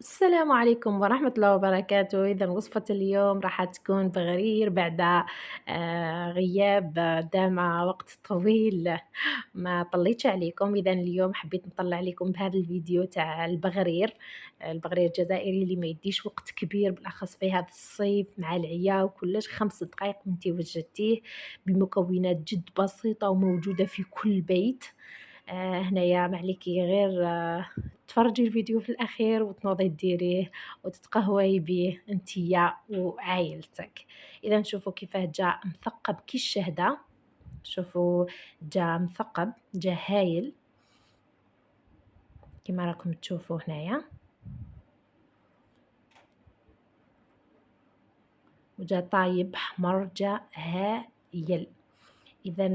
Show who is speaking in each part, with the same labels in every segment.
Speaker 1: السلام عليكم ورحمة الله وبركاته. إذا وصفة اليوم راح تكون بغرير بعد غياب دام وقت طويل ما طليتش عليكم. إذا اليوم حبيت نطلع عليكم بهذا الفيديو تاع البغرير. البغرير الجزائري اللي ما يديش وقت كبير، بالأخص في هذا الصيف مع العيا وكلش. 5 دقائق وانتي وجدتيه بمكونات جد بسيطة وموجودة في كل بيت. هنايا ما عليكِ غير تفرجي الفيديو في الأخير وتنوضي ديريه وتتقهوي بيه أنتيا وعايلتك. إذا شوفوا كيفاه جا مثقب كي الشهدة. شوفوا جا مثقب، جا هايل كيما راكم تشوفوا هنايا، وجا طايب حمر، جا هايل. إذًا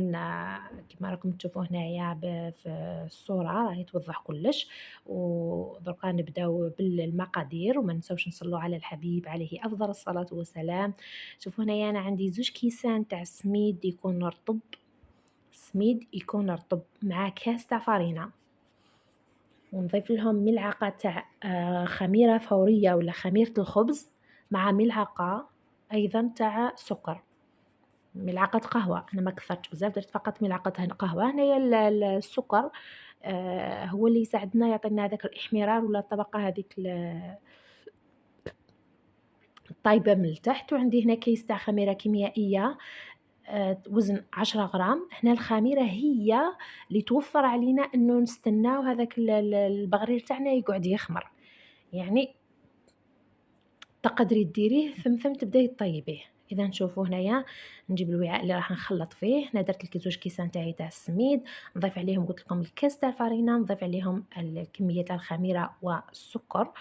Speaker 1: كيما راكم تشوفوا هنايا في الصورة راهي توضح كلش. ودركا نبداو بالمقادير، وما نساوش نصلوا على الحبيب عليه أفضل الصلاة والسلام. شوفوا هنايا أنا عندي 2 كيسان تاع سميد يكون رطب، مع كاس تاع فرينة، ونضيف لهم ملعقة تاع خميرة فورية ولا خميرة الخبز، مع ملعقة أيضًا تاع سكر. ملعقة قهوة، أنا ما كثرتش بزاف، درت فقط ملعقة قهوة. هنايا السكر هو اللي يساعدنا يعطينا هذاك الإحمرار ولا الطبقة هذيك الطايبة من التحت. وعندي هنا كيس تاع خميرة كيميائية وزن 10 غرام. هنا الخميرة هي اللي توفر علينا إنه نستناو هذاك البغرير تاعنا يقعد يخمر، يعني تقدري ديريه ثم تبداي طيبيه. إذا نشوفوا هنايا نجيب الوعاء اللي راح نخلط فيه. هنا درت لك 2 كيسان تاعي تاع السميد، نضيف عليهم قلت لكم الكاس تاع الفرينه، نضيف عليهم الكميه تاع الخميره والسكر.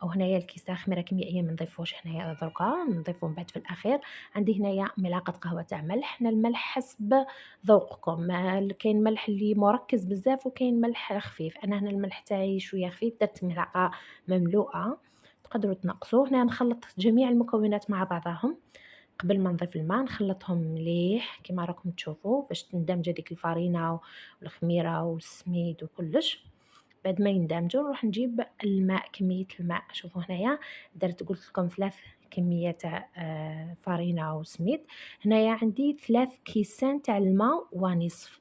Speaker 1: وهنايا الكيس تاع الخميره كيميائيه ما نضيفوش هنايا دركا، نضيفو من بعد في الاخير. عندي هنايا ملعقه قهوه تاع ملح. هنا الملح حسب ذوقكم، كاين ملح اللي مركز بزاف وكاين ملح خفيف. انا هنا الملح تاعي شويه خفيف، درت ملعقه مملوءه، تقدروا تنقصوه. هنا نخلط جميع المكونات مع بعضهم قبل ما نضيف الماء، نخلطهم مليح كما راكم تشوفوا باش تندمج هذيك الفرينه والخميره والسميد وكلش. بعد ما يندمجوا نروح نجيب الماء، كميه الماء شوفوا هنايا درت قلت لكم 3 كميه تاع فرينه وسميد. هنايا عندي 3 كيسان تاع الماء ونصف،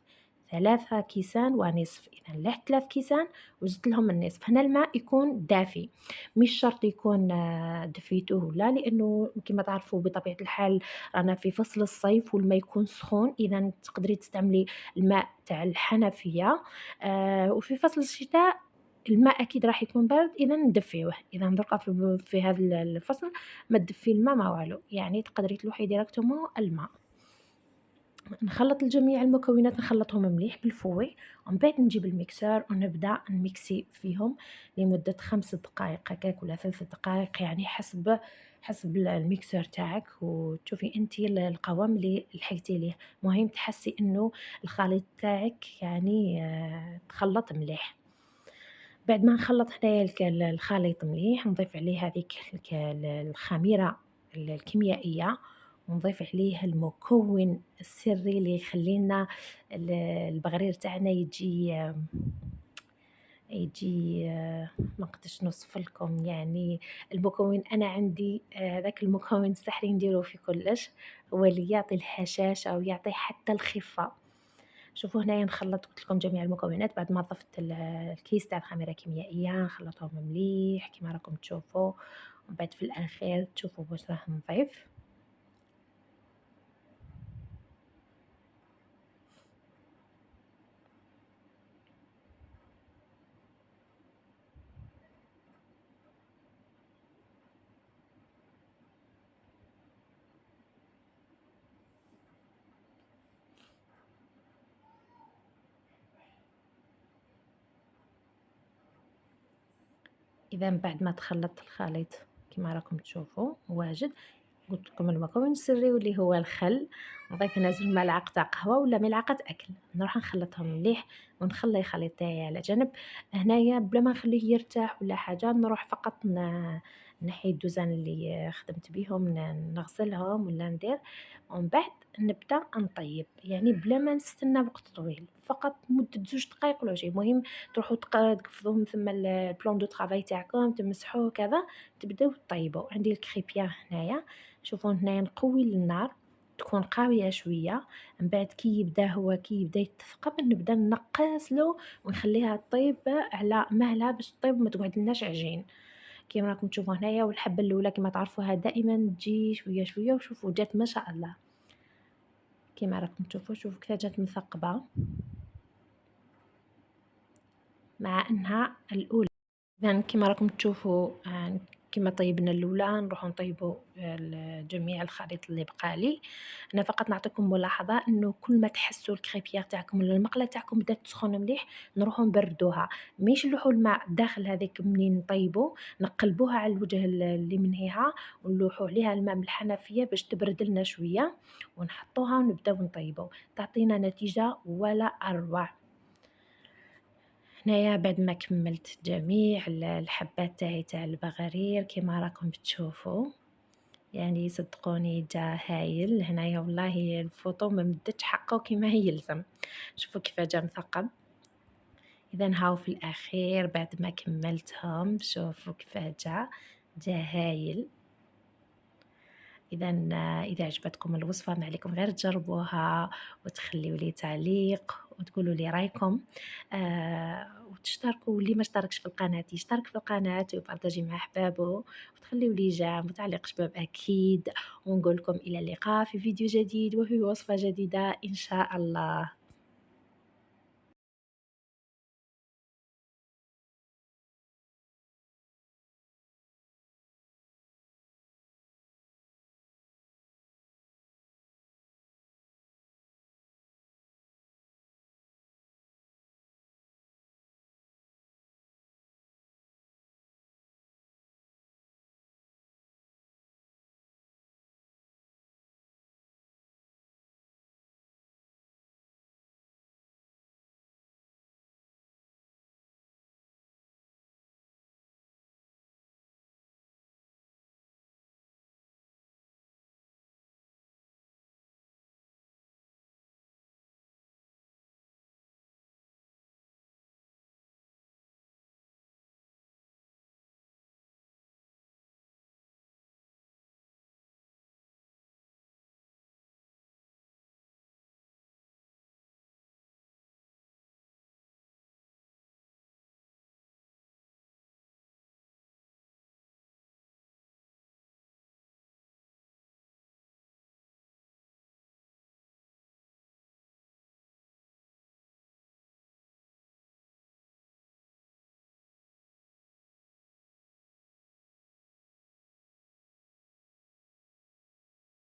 Speaker 1: 3 كيسان ونصف. اذا لحت 3 كيسان وزدت لهم النصف. هنا الماء يكون دافي، مش شرط يكون دفيتوه ولا، لأنه كما تعرفوا بطبيعة الحال رانا في فصل الصيف والماء يكون سخون. إذا تقدري تستعملي الماء تاع الحنفية. وفي فصل الشتاء الماء أكيد راح يكون بارد، إذا ندفيوه. إذا دركا في هذا الفصل ما تدفي الماء ما والو، يعني تقدري تلوحي ديريكتومون الماء. نخلط الجميع المكونات، نخلطهم مليح بالفوي، ومن بعد نجيب الميكسور ونبدا نميكسي فيهم لمده 5 دقائق هكاك ولا 3 دقائق، يعني حسب الميكسور تاعك، وتشوفي انت القوام اللي لحقتي ليه. مهم تحسي انه الخليط تاعك يعني تخلط مليح. بعد ما نخلط هنايا الخليط مليح نضيف عليه هذيك الخميرة الكيميائية، ونضيف عليه المكون السري اللي يخلي لنا البغرير تاعنا يجي ما نقدرش نوصف لكم. يعني المكون أنا عندي ذاك المكون السحري نديروه في كلش، هو اللي يعطي الهشاشة ويعطي حتى الخفة. شوفوا هنايا نخلط قلت لكم جميع المكونات بعد ما ضفت الكيس تاع الخميرة الكيميائية، نخلطهم مليح كما راكم تشوفوا. ومن بعد في الأخير تشوفوا واش راح نضيف. إذا بعد ما تخلط الخليط كما راكم تشوفوا واجد، قلت لكم المكون السري واللي هو الخل. نضيف هنا 2 ملاعق تاع قهوة ولا ملعقة أكل، نروح نخلطهم مليح ونخلي الخليط تاعي على جنب. هنايا بلا ما نخليه يرتاح ولا حاجة، نروح فقط نحي الدوزان اللي خدمت بيهم نغسلهم ولا ندير، ومن بعد نبدا نطيب، يعني بلا ما نستنى وقت طويل، فقط مدة 2 دقايق ولا شي. المهم تروحوا تقفّضوا من ثما البلان دو طرافاي تاعكم، تمسحوه كذا، تبداو طيبوا. عندي الكريبيار هنايا، شوفوا هنايا نقوي النار تكون قاوية شوية، من بعد كي يبدا يتثقب نبدا نقّصلو ونخليها طيب على مهلها باش طيب وما تقعدلناش عجين. كيما راكم تشوفوا هنايا، والحبة الأولى كيما تعرفوها دائمًا تجي شوية شوية، وشوفوا جات ما شاء الله. كيما راكم تشوفوا، شوفوا كيف جات مثقبة مع إنها الأولى. إذًا كيما راكم تشوفوا كيما طيبنا الأولى نروحو نطيبوا جميع الخليط اللي بقى لي. أنا فقط نعطيكم ملاحظة إنه كل ما تحسوا الكريبيار تاعكم ولا المقلة تاعكم بدات تسخن مليح نروحو نبردوها، ماهيش نلوحوا الماء داخل هاذيك منين نطيبوا، نقلبوها على الوجه اللي منهيها ونلوحوا عليها الماء من الحنفية باش تبرد لنا شوية، ونحطوها ونبداو نطيبوا، تعطينا نتيجة ولا أروع. هنايا بعد ما كملت جميع الحبات تاعي تاع البغارير كيما راكم تشوفوا، يعني صدقوني جا هايل. هنايا والله الفوطو ما مدتش حقه كيما يلزم، شوفوا كيف جا مثقب. إذا هاو في الأخير بعد ما كملتهم شوفوا كيف جا هايل. إذا إذا عجبتكم الوصفة ما عليكم غير تجربوها وتخليوا لي تعليق وتقولوا لي رايكم، وتشتركوا، واللي ما اشتركش في القناة يشترك في القناة ويبارطاجي مع أحبابه، وتخليوا لي جيم وتعليق شباب أكيد، ونقول لكم إلى اللقاء في فيديو جديد وفي وصفة جديدة إن شاء الله.